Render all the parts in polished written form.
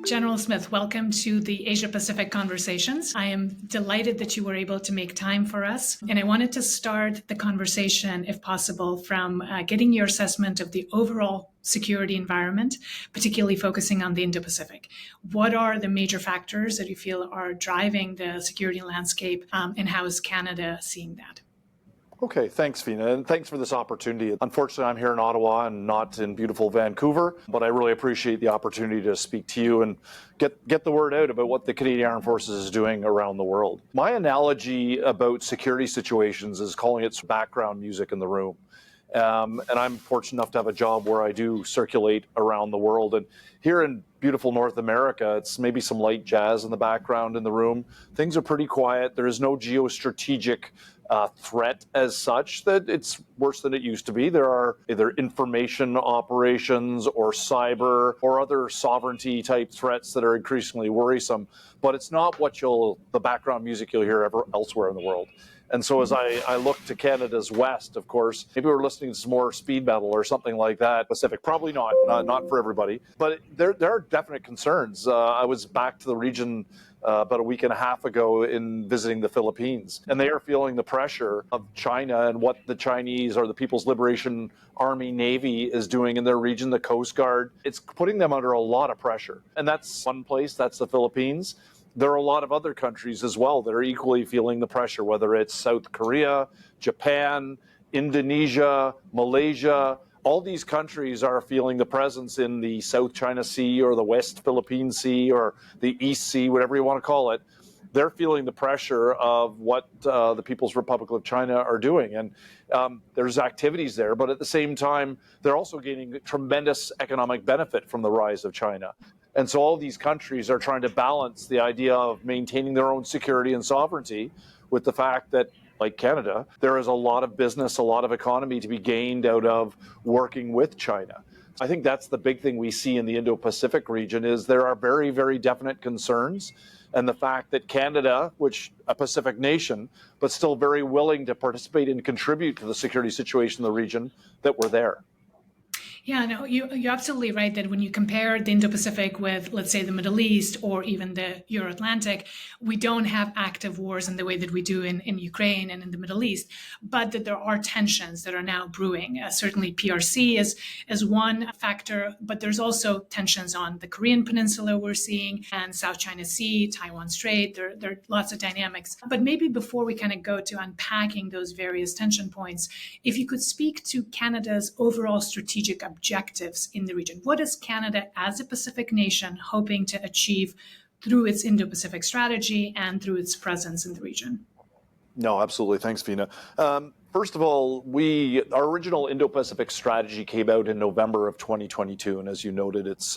General Smith, welcome to the Asia Pacific Conversations. I am delighted that you were able to make time for us. And I wanted to start the conversation, if possible, from getting your assessment of the overall security environment, particularly focusing on the Indo-Pacific. What are the major factors that you feel are driving the security landscape, and how is Canada seeing that? Okay, thanks, Veena, and thanks for this opportunity. Unfortunately, I'm here in Ottawa and not in beautiful Vancouver, but I really appreciate the opportunity to speak to you and get the word out about what the Canadian Armed Forces is doing around the world. My analogy about security situations is calling it background music in the room. And I'm fortunate enough to have a job where I do circulate around the world. And here in beautiful North America, it's maybe some light jazz in the background in the room. Things are pretty quiet. There is no geostrategic threat as such that it's worse than it used to be. There are either information operations or cyber or other sovereignty type threats that are increasingly worrisome, but it's not what the background music you'll hear elsewhere in the world. And so as I look to Canada's west, of course, maybe we're listening to some more speed metal or something like that. Pacific, probably not for everybody, but there are definite concerns. I was back to the region about a week and a half ago in visiting the Philippines, and they are feeling the pressure of China and what the Chinese or the People's Liberation Army Navy is doing in their region, the Coast Guard. It's putting them under a lot of pressure. And that's one place, that's the Philippines. There are a lot of other countries as well that are equally feeling the pressure, whether it's South Korea, Japan, Indonesia, Malaysia. All these countries are feeling the presence in the South China Sea or the West Philippine Sea or the East Sea, whatever you want to call it. They're feeling the pressure of what the People's Republic of China are doing. And there's activities there, but at the same time, they're also gaining tremendous economic benefit from the rise of China. And so all these countries are trying to balance the idea of maintaining their own security and sovereignty with the fact that, like Canada, there is a lot of business, a lot of economy to be gained out of working with China. I think that's the big thing we see in the Indo-Pacific region is there are very, very definite concerns. And the fact that Canada, which a Pacific nation, but still very willing to participate and contribute to the security situation in the region, that we're there. Yeah, no, you're absolutely right that when you compare the Indo-Pacific with, let's say, the Middle East or even the Euro-Atlantic, we don't have active wars in the way that we do in Ukraine and in the Middle East, but that there are tensions that are now brewing. Certainly PRC is one factor, but there's also tensions on the Korean Peninsula we're seeing and South China Sea, Taiwan Strait. There are lots of dynamics. But maybe before we kind of go to unpacking those various tension points, if you could speak to Canada's overall strategic objectives in the region. What is Canada as a Pacific nation hoping to achieve through its Indo-Pacific strategy and through its presence in the region? No, absolutely. Thanks, Veena. First of all, our original Indo-Pacific strategy came out in November of 2022. And as you noted, it's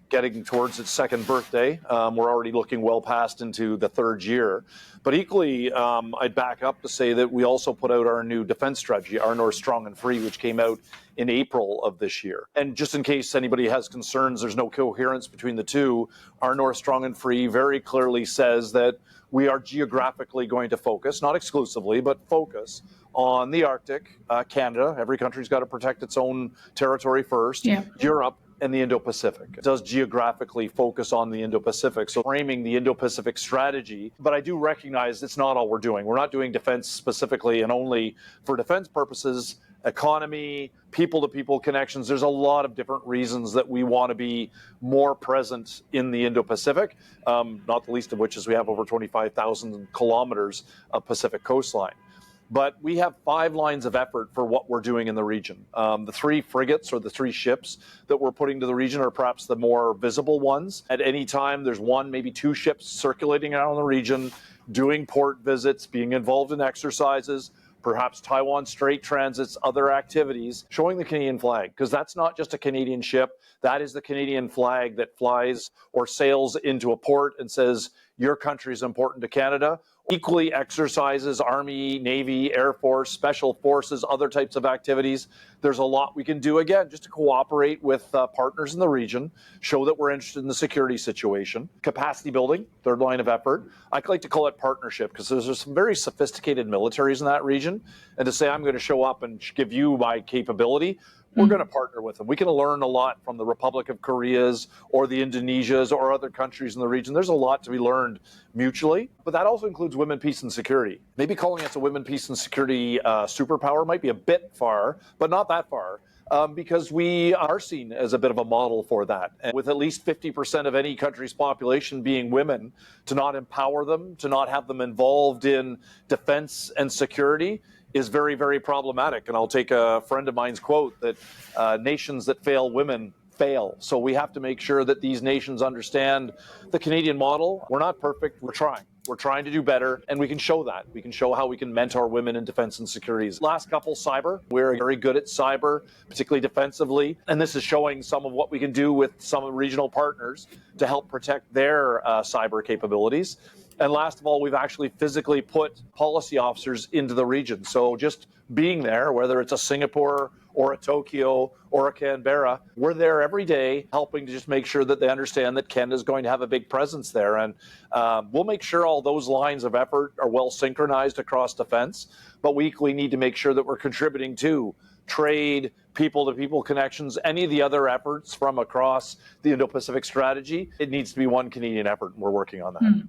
getting towards its second birthday. We're already looking well past into the third year. But equally, I'd back up to say that we also put out our new defense strategy, Our North Strong and Free, which came out in April of this year. And just in case anybody has concerns, there's no coherence between the two. Our North Strong and Free very clearly says that we are geographically going to focus, not exclusively, but focus on the Arctic, Canada. Every country's got to protect its own territory first. Yeah. Europe and the Indo-Pacific. It does geographically focus on the Indo-Pacific, so framing the Indo-Pacific strategy. But I do recognize it's not all we're doing. We're not doing defense specifically and only for defense purposes. Economy, people-to-people connections. There's a lot of different reasons that we want to be more present in the Indo-Pacific, not the least of which is we have over 25,000 kilometers of Pacific coastline. But we have 5 lines of effort for what we're doing in the region. The 3 frigates or the 3 ships that we're putting to the region are perhaps the more visible ones. At any time, there's 1, maybe 2 ships circulating around the region, doing port visits, being involved in exercises, perhaps Taiwan Strait transits, other activities, showing the Canadian flag, because that's not just a Canadian ship. That is the Canadian flag that flies or sails into a port and says, your country is important to Canada. Equally exercises, Army, Navy, Air Force, Special Forces, other types of activities. There's a lot we can do, again, just to cooperate with partners in the region, show that we're interested in the security situation. Capacity building, third line of effort. I like to call it partnership because there's some very sophisticated militaries in that region. And to say I'm going to show up and give you my capability we're going to partner with them. We can learn a lot from the Republic of Koreas or the Indonesias or other countries in the region. There's a lot to be learned mutually, but that also includes women, peace, and security. Maybe calling us a women, peace, and security superpower might be a bit far, but not that far. Because we are seen as a bit of a model for that. And with at least 50% of any country's population being women, to not empower them, to not have them involved in defense and security is very, very problematic. And I'll take a friend of mine's quote that nations that fail women fail. So we have to make sure that these nations understand the Canadian model. We're not perfect. We're trying. We're trying to do better, and we can show that. We can show how we can mentor women in defense and securities. Last couple, cyber. We're very good at cyber, particularly defensively, and this is showing some of what we can do with some regional partners to help protect their cyber capabilities. And last of all, we've actually physically put policy officers into the region. So just being there, whether it's a Singapore or a Tokyo or a Canberra, we're there every day helping to just make sure that they understand that Canada is going to have a big presence there. And we'll make sure all those lines of effort are well synchronized across defense, but we equally need to make sure that we're contributing to trade, people-to-people connections, any of the other efforts from across the Indo-Pacific strategy. It needs to be one Canadian effort, and we're working on that. Mm.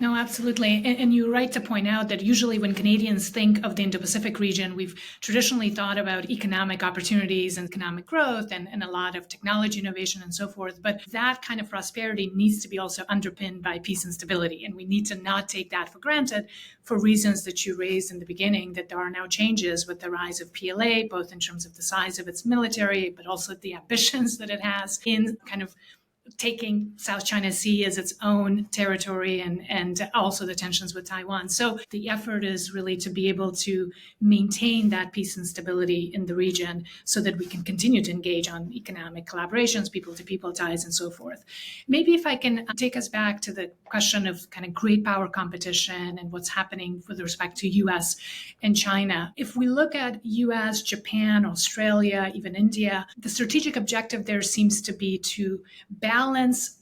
No, absolutely. And you're right to point out that usually when Canadians think of the Indo-Pacific region, we've traditionally thought about economic opportunities and economic growth and a lot of technology innovation and so forth. But that kind of prosperity needs to be also underpinned by peace and stability. And we need to not take that for granted for reasons that you raised in the beginning, that there are now changes with the rise of PLA, both in terms of the size of its military, but also the ambitions that it has in kind of taking South China Sea as its own territory and also the tensions with Taiwan. So the effort is really to be able to maintain that peace and stability in the region so that we can continue to engage on economic collaborations, people-to-people ties, and so forth. Maybe if I can take us back to the question of kind of great power competition and what's happening with respect to US and China. If we look at US, Japan, Australia, even India, the strategic objective there seems to be to balance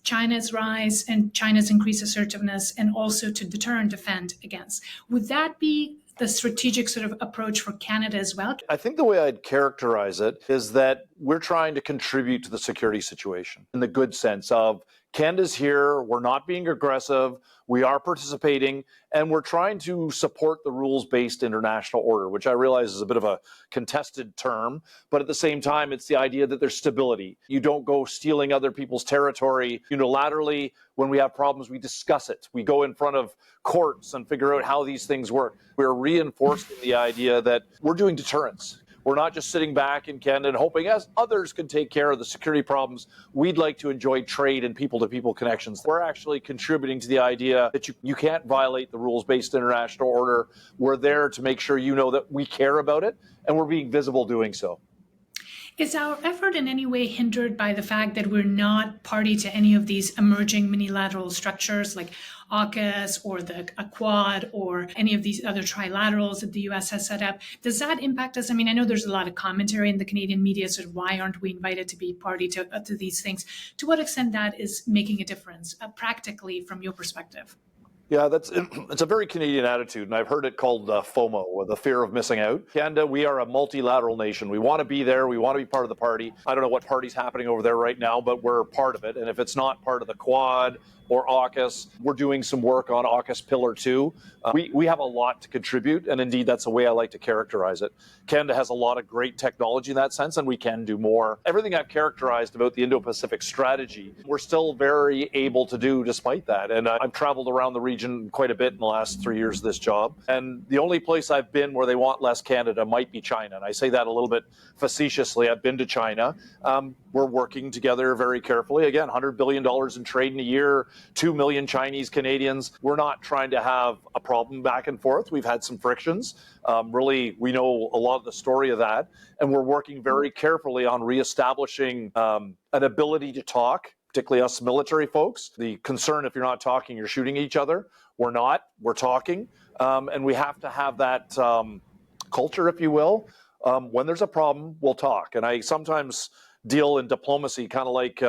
China's rise and China's increased assertiveness and also to deter and defend against. Would that be the strategic sort of approach for Canada as well? I think the way I'd characterize it is that we're trying to contribute to the security situation in the good sense of Canada's here, we're not being aggressive, we are participating, and we're trying to support the rules-based international order, which I realize is a bit of a contested term, but at the same time, it's the idea that there's stability. You don't go stealing other people's territory unilaterally. When we have problems, we discuss it. We go in front of courts and figure out how these things work. We're reinforcing the idea that we're doing deterrence. We're not just sitting back in Canada and hoping as others can take care of the security problems. We'd like to enjoy trade and people-to-people connections. We're actually contributing to the idea that you can't violate the rules-based international order. We're there to make sure you know that we care about it, and we're being visible doing so. Is our effort in any way hindered by the fact that we're not party to any of these emerging minilateral structures like AUKUS or the Quad or any of these other trilaterals that the US has set up? Does that impact us? I mean, I know there's a lot of commentary in the Canadian media, sort of why aren't we invited to be party to these things? To what extent that is making a difference practically from your perspective? Yeah, it's a very Canadian attitude, and I've heard it called FOMO, or the fear of missing out. Canada, we are a multilateral nation. We want to be there. We want to be part of the party. I don't know what party's happening over there right now, but we're part of it. And if it's not part of the Quad or AUKUS, we're doing some work on AUKUS Pillar 2. We have a lot to contribute, and indeed, that's the way I like to characterize it. Canada has a lot of great technology in that sense, and we can do more. Everything I've characterized about the Indo-Pacific strategy, we're still very able to do despite that. And I've traveled around the region quite a bit in the last 3 years of this job. And the only place I've been where they want less Canada might be China. And I say that a little bit facetiously. I've been to China. We're working together very carefully. Again, $100 billion in trade in a year, 2 million Chinese Canadians. We're not trying to have a problem back and forth. We've had some frictions. Really, we know a lot of the story of that. And we're working very carefully on reestablishing an ability to talk, particularly us military folks. The concern, if you're not talking, you're shooting each other. We're not. We're talking. And we have to have that culture, if you will. When there's a problem, we'll talk. And I sometimes deal in diplomacy kind of like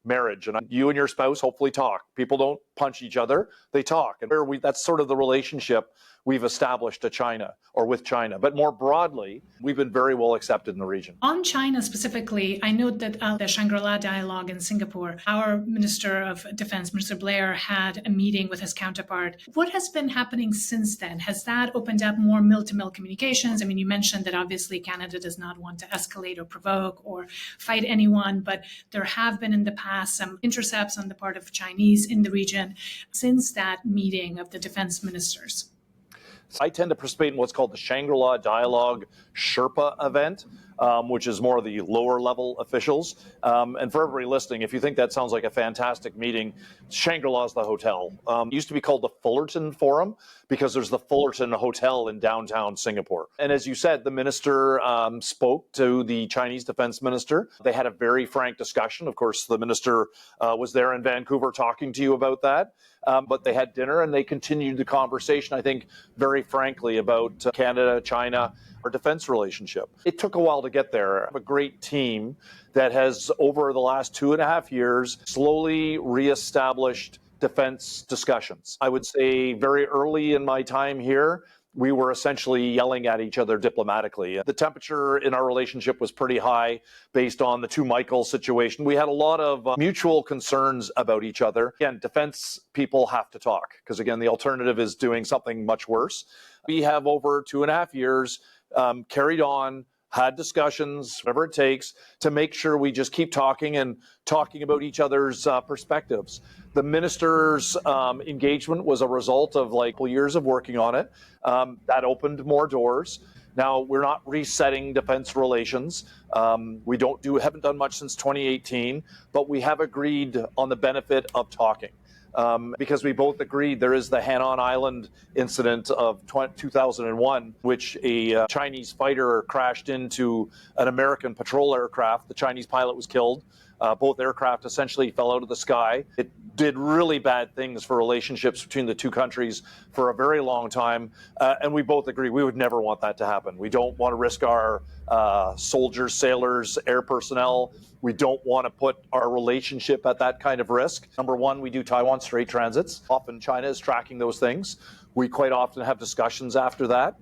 marriage. And you and your spouse hopefully talk. People don't punch each other, they talk. And that's sort of the relationship we've established to China or with China. But more broadly, we've been very well accepted in the region. On China specifically, I note that the Shangri-La dialogue in Singapore, our Minister of Defense, Minister Blair, had a meeting with his counterpart. What has been happening since then? Has that opened up more mill-to-mill communications? I mean, you mentioned that obviously Canada does not want to escalate or provoke or fight anyone, but there have been in the past some intercepts on the part of Chinese in the region since that meeting of the defense ministers. I tend to participate in what's called the Shangri-La Dialogue Sherpa event, which is more of the lower level officials. And for everybody listening, if you think that sounds like a fantastic meeting, Shangri-La is the hotel. It used to be called the Fullerton Forum because there's the Fullerton Hotel in downtown Singapore. And as you said, the minister spoke to the Chinese defense minister. They had a very frank discussion. Of course, the minister was there in Vancouver talking to you about that. But they had dinner and they continued the conversation, I think, very frankly about Canada, China, our defense relationship. It took a while to get there. I have a great team that has, over the last 2.5 years, slowly reestablished defense discussions. I would say very early in my time here, we were essentially yelling at each other diplomatically. The temperature in our relationship was pretty high based on the two Michael situation. We had a lot of mutual concerns about each other. Again, defense people have to talk because, again, the alternative is doing something much worse. We have over 2.5 years carried on, had discussions, whatever it takes, to make sure we just keep talking and talking about each other's perspectives. The minister's engagement was a result of like years of working on it. That opened more doors. Now, we're not resetting defense relations. We haven't done much since 2018, but we have agreed on the benefit of talking. Because we both agreed there is the Hainan Island incident of 2001, which a Chinese fighter crashed into an American patrol aircraft. The Chinese pilot was killed. Both aircraft essentially fell out of the sky. It did really bad things for relationships between the two countries for a very long time. And we both agree we would never want that to happen. We don't want to risk our soldiers, sailors, air personnel. We don't want to put our relationship at that kind of risk. Number one, we do Taiwan Strait transits. Often China is tracking those things. We quite often have discussions after that.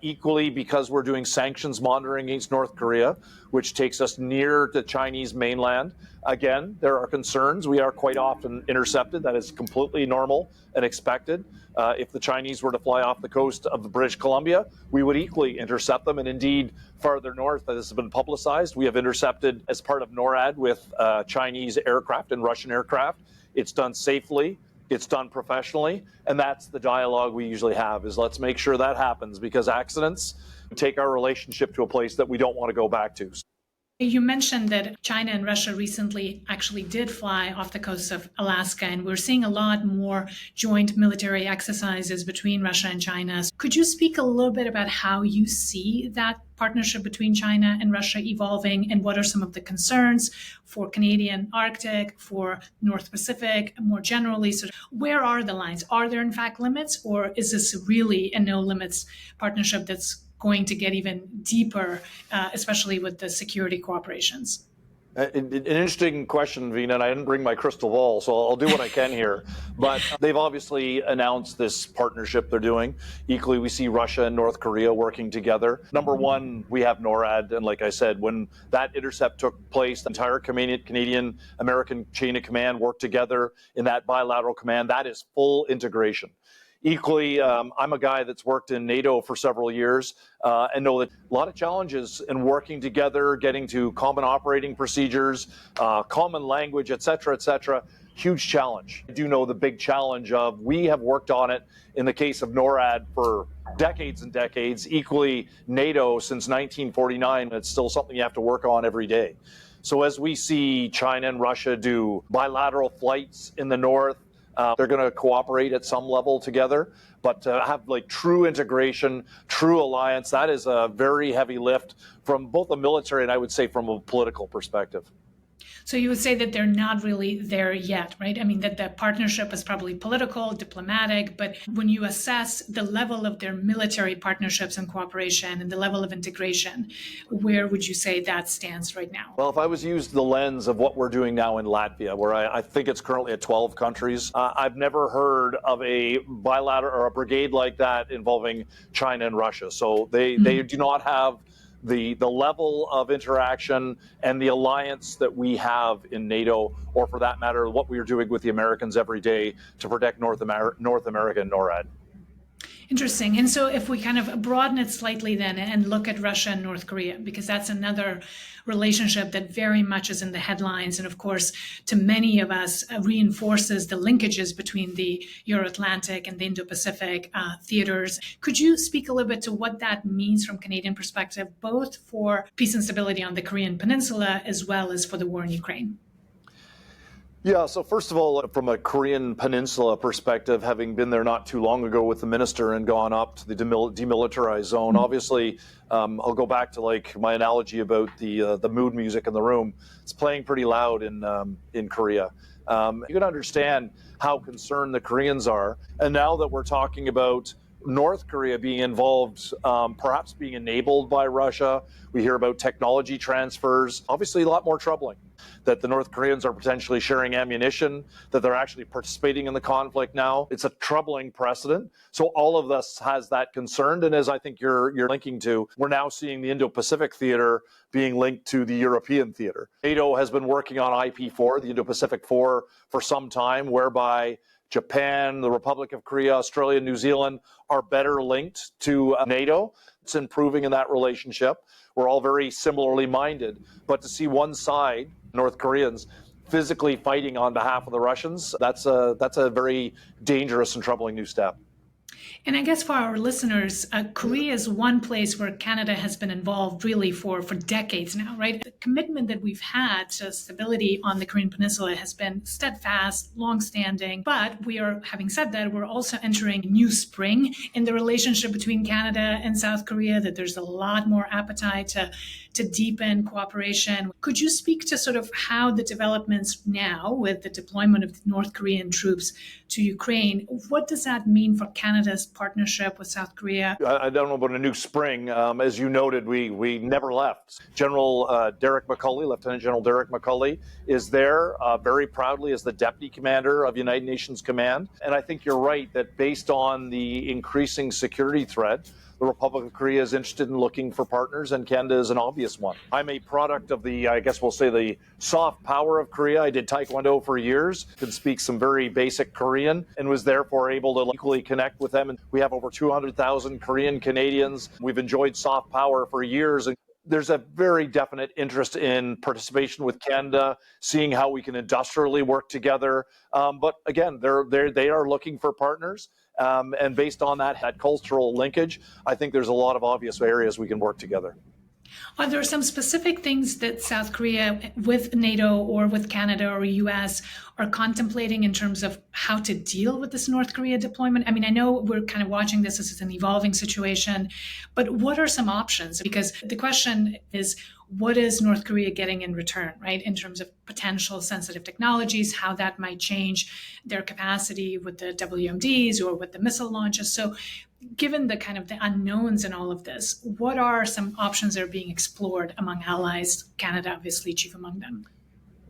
Equally, because we're doing sanctions monitoring against North Korea, which takes us near the Chinese mainland. Again, there are concerns. We are quite often intercepted. That is completely normal and expected. If the Chinese were to fly off the coast of British Columbia, we would equally intercept them. And indeed, farther north, as has been publicized, we have intercepted as part of NORAD with Chinese aircraft and Russian aircraft. It's done safely. It's done professionally, and that's the dialogue we usually have, is let's make sure that happens, because accidents take our relationship to a place that we don't want to go back to. You mentioned that China and Russia recently actually did fly off the coast of Alaska, and we're seeing a lot more joint military exercises between Russia and China. Could you speak a little bit about how you see that partnership between China and Russia evolving, and what are some of the concerns for Canadian Arctic, for North Pacific, more generally? So where are the lines? Are there in fact limits, or is this really a no limits partnership that's going to get even deeper, especially with the security cooperations? An interesting question, Veena, and I didn't bring my crystal ball, so I'll do what I can here. But they've obviously announced this partnership they're doing. Equally, we see Russia and North Korea working together. Number one, we have NORAD, and like I said, when that intercept took place, the entire Canadian-American chain of command worked together in that bilateral command. That is full integration. Equally, I'm a guy that's worked in NATO for several years and know that a lot of challenges in working together, getting to common operating procedures, common language, et cetera, huge challenge. I do know the big challenge of we have worked on it in the case of NORAD for decades and decades, equally NATO since 1949. It's still something you have to work on every day. So as we see China and Russia do bilateral flights in the north, they're going to cooperate at some level together, but to have like true integration, true alliance, that is a very heavy lift from both a military and I would say from a political perspective. So you would say that they're not really there yet, right? I mean, that the partnership is probably political, diplomatic, but when you assess the level of their military partnerships and cooperation and the level of integration, where would you say that stands right now? Well, if I was used the lens of what we're doing now in Latvia, where I think it's currently at 12 countries, I've never heard of a bilateral or a brigade like that involving China and Russia. So they do not have the level of interaction and the alliance that we have in NATO, or for that matter, what we are doing with the Americans every day to protect North America and NORAD. Interesting. And so if we kind of broaden it slightly then and look at Russia and North Korea, because that's another relationship that very much is in the headlines. And of course, to many of us, reinforces the linkages between the Euro-Atlantic and the Indo-Pacific theaters. Could you speak a little bit to what that means from Canadian perspective, both for peace and stability on the Korean Peninsula, as well as for the war in Ukraine? Yeah, so first of all, from a Korean Peninsula perspective, having been there not too long ago with the minister and gone up to the demilitarized zone, obviously, I'll go back to like my analogy about the mood music in the room. It's playing pretty loud in Korea. You can understand how concerned the Koreans are, and now that we're talking about North Korea being involved, perhaps being enabled by Russia, we hear about technology transfers. Obviously, a lot more troubling that the North Koreans are potentially sharing ammunition, that they're actually participating in the conflict now. It's a troubling precedent. So all of this has that concern. And as I think you're linking to, we're now seeing the Indo-Pacific theater being linked to the European theater. NATO has been working on IP4, the Indo-Pacific 4, for some time, whereby Japan, the Republic of Korea, Australia, New Zealand are better linked to NATO. It's improving in that relationship. We're all very similarly minded. But to see one side, North Koreans, physically fighting on behalf of the Russians, that's a very dangerous and troubling new step. And I guess for our listeners, Korea is one place where Canada has been involved really for decades now, right? The commitment that we've had to stability on the Korean Peninsula has been steadfast, longstanding. But we are, having said that, we're also entering a new spring in the relationship between Canada and South Korea, that there's a lot more appetite to deepen cooperation. Could you speak to sort of how the developments now with the deployment of North Korean troops to Ukraine, what does that mean for Canada's partnership with South Korea? I don't know about a new spring. As you noted, we never left. General Derek McCulley, Lieutenant General Derek McCulley, is there very proudly as the Deputy Commander of United Nations Command. And I think you're right that based on the increasing security threat, the Republic of Korea is interested in looking for partners, and Canada is an obvious one. I'm a product of the, I guess we'll say, the soft power of Korea. I did Taekwondo for years, could speak some very basic Korean, and was therefore able to equally connect with them. And we have over 200,000 Korean Canadians. We've enjoyed soft power for years. And there's a very definite interest in participation with Canada, seeing how we can industrially work together. But again, they are looking for partners. And based on that cultural linkage, I think there's a lot of obvious areas we can work together. Are there some specific things that South Korea, with NATO or with Canada or US, are contemplating in terms of how to deal with this North Korea deployment? I mean, I know we're kind of watching this as an evolving situation, but what are some options? Because the question is, what is North Korea getting in return, right? In terms of potential sensitive technologies, how that might change their capacity with the WMDs or with the missile launches. So given the kind of the unknowns in all of this, what are some options that are being explored among allies, Canada obviously chief among them?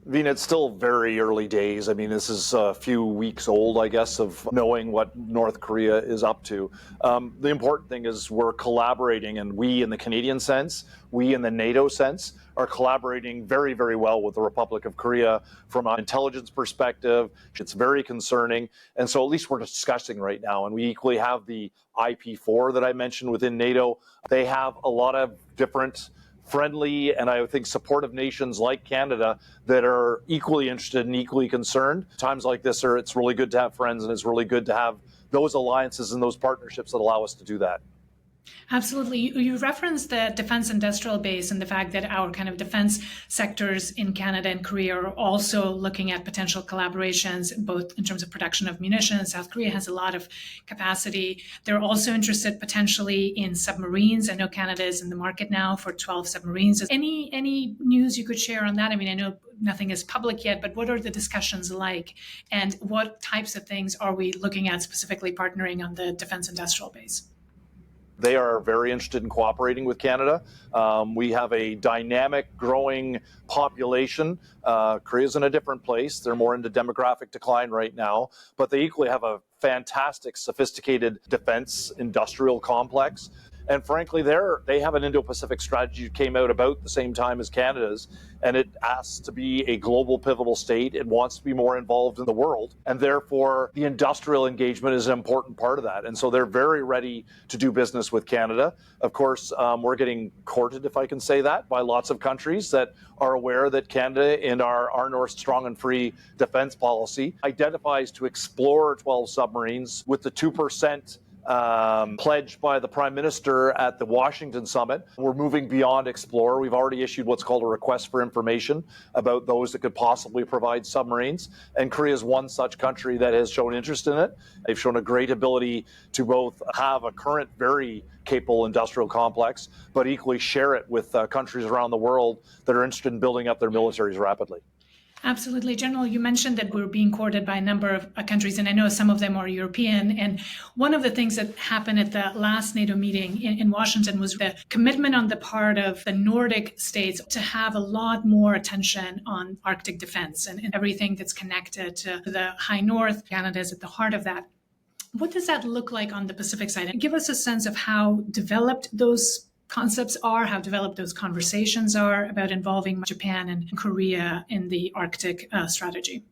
Veena, it's still very early days. I mean, this is a few weeks old, I guess, of knowing what North Korea is up to. The important thing is we're collaborating, and we in the Canadian sense, we in the NATO sense, are collaborating very, very well with the Republic of Korea from an intelligence perspective. It's very concerning. And so at least we're discussing right now. And we equally have the IP4 that I mentioned within NATO. They have a lot of different friendly and I think supportive nations like Canada that are equally interested and equally concerned. Times like this, it's really good to have friends, and it's really good to have those alliances and those partnerships that allow us to do that. Absolutely. You referenced the defense industrial base and the fact that our kind of defense sectors in Canada and Korea are also looking at potential collaborations, both in terms of production of munitions. South Korea has a lot of capacity. They're also interested potentially in submarines. I know Canada is in the market now for 12 submarines. Any news you could share on that? I mean, I know nothing is public yet, but what are the discussions like? And what types of things are we looking at specifically partnering on the defense industrial base? They are very interested in cooperating with Canada. We have a dynamic, growing population. Korea's in a different place. They're more into demographic decline right now, but they equally have a fantastic, sophisticated defense industrial complex. And frankly, they have an Indo-Pacific strategy that came out about the same time as Canada's, and it asks to be a global pivotal state. It wants to be more involved in the world, and therefore the industrial engagement is an important part of that. And so they're very ready to do business with Canada. Of course, we're getting courted, if I can say that, by lots of countries that are aware that Canada, in our North Strong and Free defense policy, identifies to explore 12 submarines with the 2% pledged by the Prime Minister at the Washington summit. We're moving beyond explore. We've already issued what's called a request for information about those that could possibly provide submarines. And Korea is one such country that has shown interest in it. They've shown a great ability to both have a current very capable industrial complex, but equally share it with countries around the world that are interested in building up their militaries rapidly. Absolutely. General, you mentioned that we're being courted by a number of countries, and I know some of them are European. And one of the things that happened at the last NATO meeting in Washington was the commitment on the part of the Nordic states to have a lot more attention on Arctic defense and everything that's connected to the High North. Canada is at the heart of that. What does that look like on the Pacific side? And give us a sense of how developed those concepts are, how developed those conversations are about involving Japan and Korea in the Arctic strategy.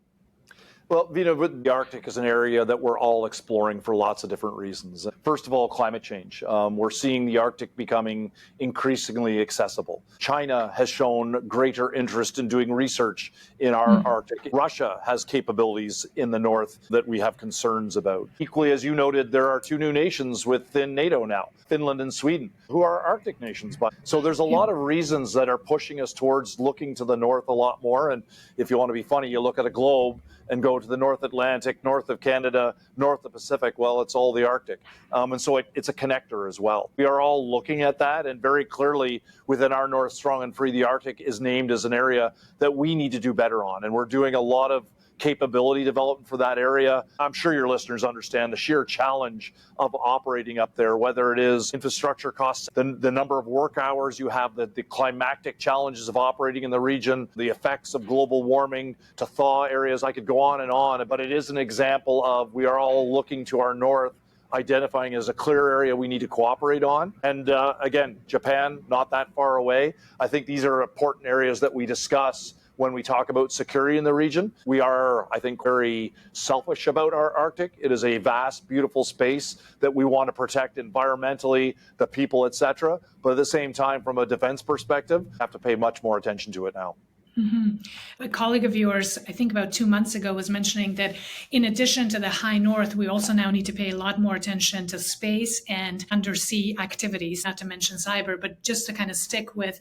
Well, the Arctic is an area that we're all exploring for lots of different reasons. First of all, climate change. We're seeing the Arctic becoming increasingly accessible. China has shown greater interest in doing research in our Arctic. Russia has capabilities in the north that we have concerns about. Equally, as you noted, there are two new nations within NATO now, Finland and Sweden, who are Arctic nations. So there's a lot of reasons that are pushing us towards looking to the north a lot more. And if you want to be funny, you look at a globe and go to the North Atlantic, north of Canada, north of Pacific, well, it's all the Arctic. And so it's a connector as well. We are all looking at that, and very clearly within our North Strong and Free, the Arctic is named as an area that we need to do better on. And we're doing a lot of capability development for that area. I'm sure your listeners understand the sheer challenge of operating up there, whether it is infrastructure costs, the number of work hours you have, the climatic challenges of operating in the region, the effects of global warming to thaw areas. I could go on, but it is an example of we are all looking to our north, identifying as a clear area we need to cooperate on. And again, Japan, not that far away. I think these are important areas that we discuss when we talk about security in the region. We are, I think, very selfish about our Arctic. It is a vast, beautiful space that we want to protect environmentally, the people, etc. But at the same time, from a defense perspective, have to pay much more attention to it now. Mm-hmm. A colleague of yours, I think about 2 months ago, was mentioning that in addition to the High North, we also now need to pay a lot more attention to space and undersea activities, not to mention cyber, but just to kind of stick with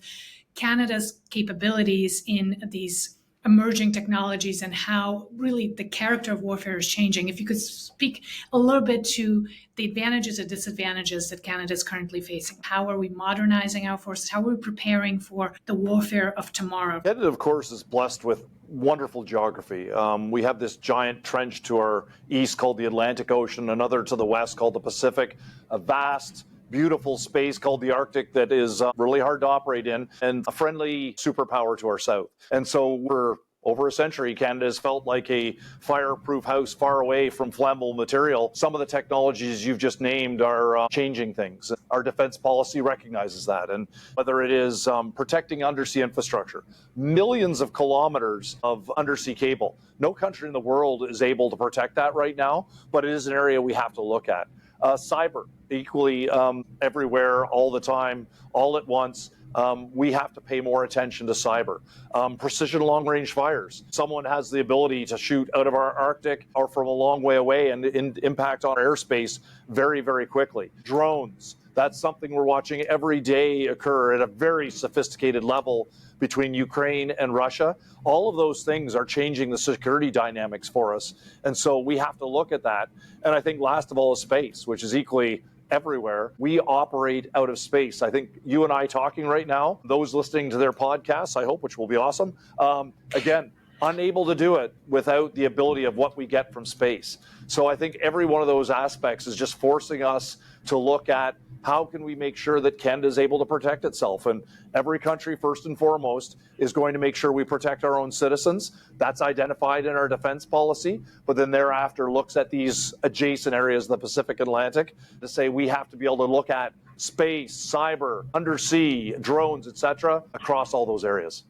Canada's capabilities in these emerging technologies and how really the character of warfare is changing. If you could speak a little bit to the advantages and disadvantages that Canada is currently facing. How are we modernizing our forces? How are we preparing for the warfare of tomorrow? Canada, of course, is blessed with wonderful geography. We have this giant trench to our east called the Atlantic Ocean, another to the west called the Pacific, a vast, beautiful space called the Arctic that is really hard to operate in, and a friendly superpower to our south. And so we're over a century, Canada has felt like a fireproof house far away from flammable material. Some of the technologies you've just named are changing things. Our defense policy recognizes that. And whether it is protecting undersea infrastructure, millions of kilometers of undersea cable. No country in the world is able to protect that right now, but it is an area we have to look at. Cyber, equally everywhere, all the time, all at once. We have to pay more attention to cyber. Precision long-range fires. Someone has the ability to shoot out of our Arctic or from a long way away and impact on our airspace very, very quickly. Drones. That's something we're watching every day occur at a very sophisticated level between Ukraine and Russia. All of those things are changing the security dynamics for us. And so we have to look at that. And I think last of all is space, which is equally everywhere. We operate out of space. I think you and I talking right now, those listening to their podcasts, I hope, which will be awesome, again, unable to do it without the ability of what we get from space. So I think every one of those aspects is just forcing us to look at how can we make sure that Canada is able to protect itself. And every country, first and foremost, is going to make sure we protect our own citizens. That's identified in our defense policy, but then thereafter looks at these adjacent areas of the Pacific Atlantic to say we have to be able to look at space, cyber, undersea, drones, etc., across all those areas.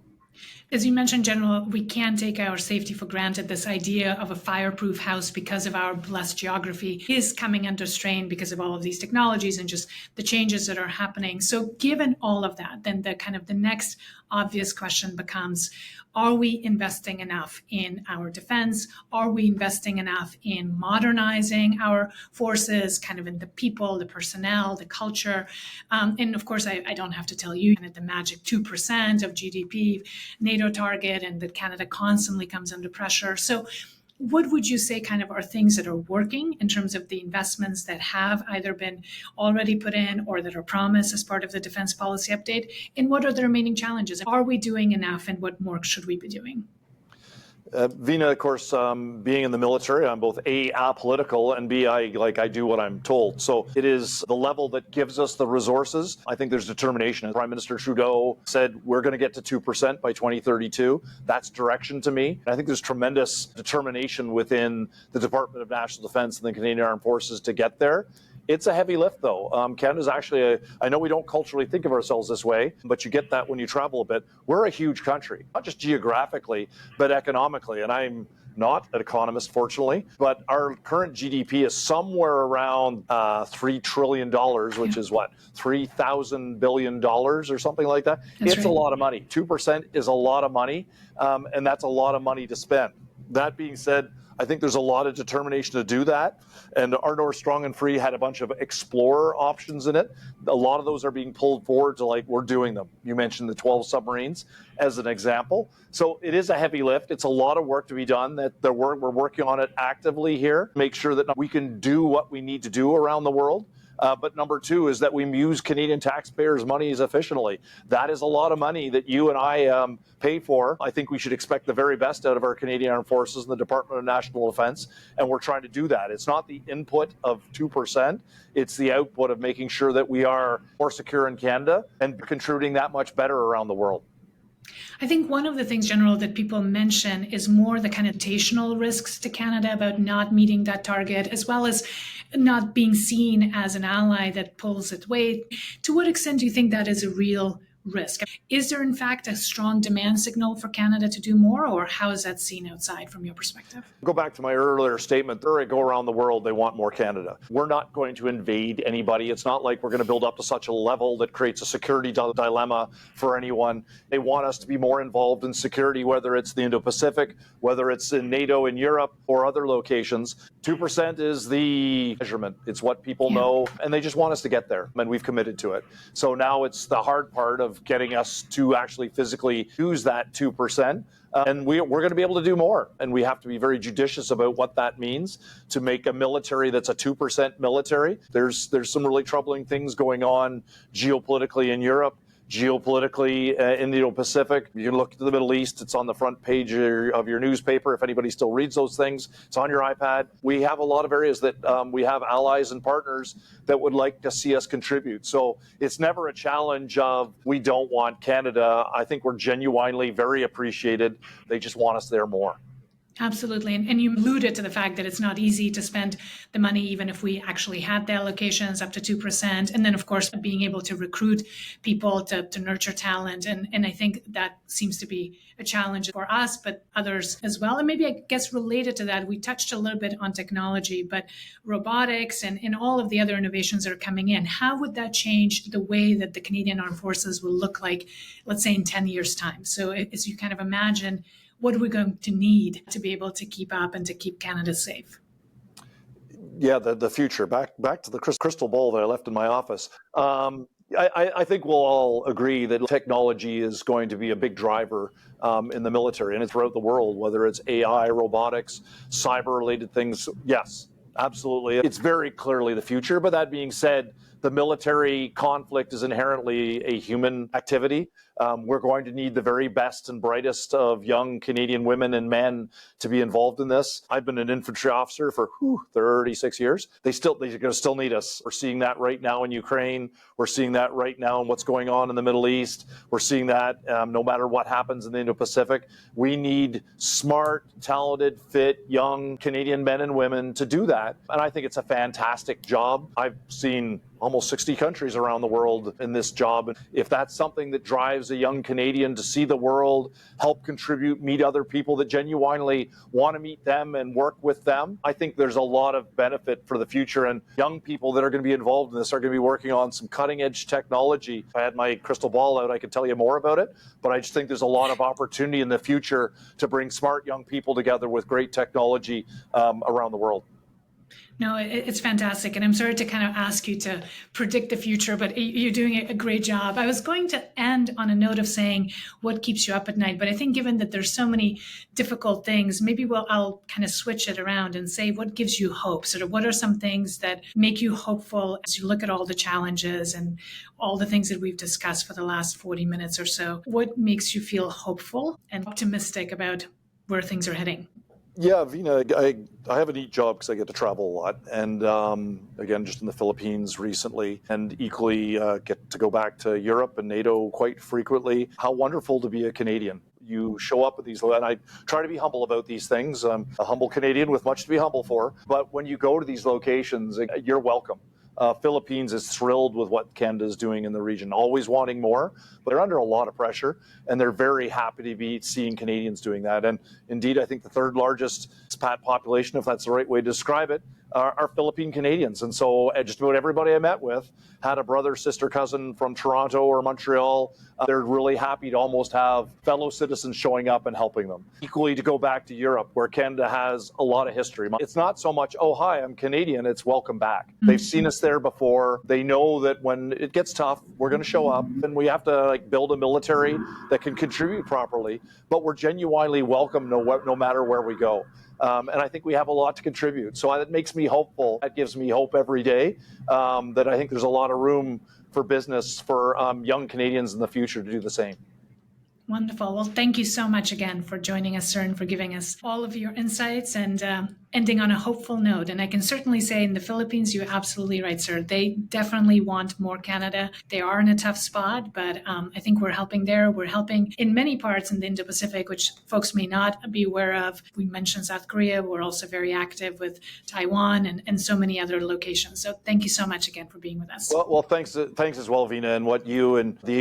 As you mentioned, General, we can't take our safety for granted. This idea of a fireproof house because of our blessed geography is coming under strain because of all of these technologies and just the changes that are happening. So given all of that, then the next obvious question becomes, are we investing enough in our defense? Are we investing enough in modernizing our forces, kind of in the people, the personnel, the culture? And of course, I don't have to tell you that the magic 2% of GDP NATO target and that Canada constantly comes under pressure. So what would you say kind of are things that are working in terms of the investments that have either been already put in or that are promised as part of the defense policy update? And what are the remaining challenges? Are we doing enough and what more should we be doing? Veena, of course, being in the military, I'm both A, apolitical, and B, I do what I'm told. So it is the level that gives us the resources. I think there's determination. Prime Minister Trudeau said we're going to get to 2% by 2032. That's direction to me. And I think there's tremendous determination within the Department of National Defence and the Canadian Armed Forces to get there. It's a heavy lift, though. Canada's actually, I know we don't culturally think of ourselves this way, but you get that when you travel a bit. We're a huge country, not just geographically, but economically. And I'm not an economist, fortunately, but our current GDP is somewhere around $3 trillion, which is what, $3,000 billion or something like that. It's right. A lot of money. 2% is a lot of money, and that's a lot of money to spend. That being said, I think there's a lot of determination to do that. And Our North Strong and Free had a bunch of explorer options in it. A lot of those are being pulled forward to we're doing them. You mentioned the 12 submarines as an example. So it is a heavy lift. It's a lot of work to be done. We're working on it actively here. Make sure that we can do what we need to do around the world. But number two is that we use Canadian taxpayers' monies efficiently. That is a lot of money that you and I pay for. I think we should expect the very best out of our Canadian Armed Forces and the Department of National Defence, and we're trying to do that. It's not the input of 2%, it's the output of making sure that we are more secure in Canada and contributing that much better around the world. I think one of the things, General, that people mention is more the kind of reputational risks to Canada about not meeting that target, as well as not being seen as an ally that pulls its weight. To what extent do you think that is a real risk? Is there, in fact, a strong demand signal for Canada to do more, or how is that seen outside from your perspective? Go back to my earlier statement. They go around the world, they want more Canada. We're not going to invade anybody. It's not like we're going to build up to such a level that creates a security dilemma for anyone. They want us to be more involved in security, whether it's the Indo-Pacific, whether it's in NATO in Europe or other locations. 2% is the measurement. It's what people know, and they just want us to get there, and we've committed to it. So now it's the hard part of getting us to actually physically use that 2%. And we're going to be able to do more. And we have to be very judicious about what that means to make a military that's a 2% military. There's some really troubling things going on geopolitically in Europe, geopolitically in the Indo-Pacific. You can look to the Middle East. It's on the front page of your newspaper if anybody still reads those things. It's on your iPad. We have a lot of areas that we have allies and partners that would like to see us contribute. So it's never a challenge of we don't want Canada. I think we're genuinely very appreciated. They just want us there more. Absolutely. And you alluded to the fact that it's not easy to spend the money, even if we actually had the allocations up to 2%. And then, of course, being able to recruit people to nurture talent. And I think that seems to be a challenge for us, but others as well. And maybe I guess related to that, we touched a little bit on technology, but robotics and all of the other innovations that are coming in, how would that change the way that the Canadian Armed Forces will look like, let's say, in 10 years' time? So as you kind of imagine, what are we going to need to be able to keep up and to keep Canada safe? Yeah, the future. Back to the crystal ball that I left in my office. I think we'll all agree that technology is going to be a big driver in the military and throughout the world, whether it's AI, robotics, cyber-related things. Yes, absolutely. It's very clearly the future. But that being said, the military conflict is inherently a human activity. We're going to need the very best and brightest of young Canadian women and men to be involved in this. I've been an infantry officer for 36 years. They're going to still need us. We're seeing that right now in Ukraine. We're seeing that right now in what's going on in the Middle East. We're seeing that no matter what happens in the Indo-Pacific. We need smart, talented, fit, young Canadian men and women to do that. And I think it's a fantastic job. I've seen almost 60 countries around the world in this job. If that's something that drives a young Canadian to see the world, help contribute, meet other people that genuinely want to meet them and work with them, I think there's a lot of benefit for the future. And young people that are going to be involved in this are going to be working on some cutting edge technology. If I had my crystal ball out, I could tell you more about it, but I just think there's a lot of opportunity in the future to bring smart young people together with great technology around the world. No, it's fantastic. And I'm sorry to kind of ask you to predict the future, but you're doing a great job. I was going to end on a note of saying what keeps you up at night, but I think given that there's so many difficult things, maybe I'll kind of switch it around and say what gives you hope? Sort of what are some things that make you hopeful as you look at all the challenges and all the things that we've discussed for the last 40 minutes or so? What makes you feel hopeful and optimistic about where things are heading? Yeah, Vina, I have a neat job because I get to travel a lot. And again, just in the Philippines recently, and equally get to go back to Europe and NATO quite frequently. How wonderful to be a Canadian. You show up at these, and I try to be humble about these things. I'm a humble Canadian with much to be humble for. But when you go to these locations, you're welcome. Philippines is thrilled with what Canada is doing in the region, always wanting more, but they're under a lot of pressure, and they're very happy to be seeing Canadians doing that. And indeed, I think the third largest expat population, if that's the right way to describe it, are Philippine Canadians. And so just about everybody I met with had a brother, sister, cousin from Toronto or Montreal. They're really happy to almost have fellow citizens showing up and helping them. Equally, to go back to Europe, where Canada has a lot of history. It's not so much, oh, hi, I'm Canadian. It's welcome back. They've seen us there before. They know that when it gets tough, we're going to show up, and we have to build a military that can contribute properly. But we're genuinely welcome no matter where we go. And I think we have a lot to contribute. So that makes me hopeful. That gives me hope every day that I think there's a lot of room for business for young Canadians in the future to do the same. Wonderful. Well, thank you so much again for joining us, sir, and for giving us all of your insights and ending on a hopeful note. And I can certainly say in the Philippines, you're absolutely right, sir. They definitely want more Canada. They are in a tough spot, but I think we're helping there. We're helping in many parts in the Indo-Pacific, which folks may not be aware of. We mentioned South Korea. We're also very active with Taiwan and so many other locations. So thank you so much again for being with us. Well, thanks as well, Vina, and what you and the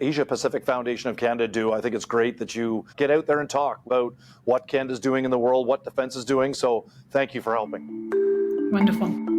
Asia Pacific Foundation of Canada do. I think it's great that you get out there and talk about what Canada's doing in the world, what defense is doing. So thank you for helping. Wonderful.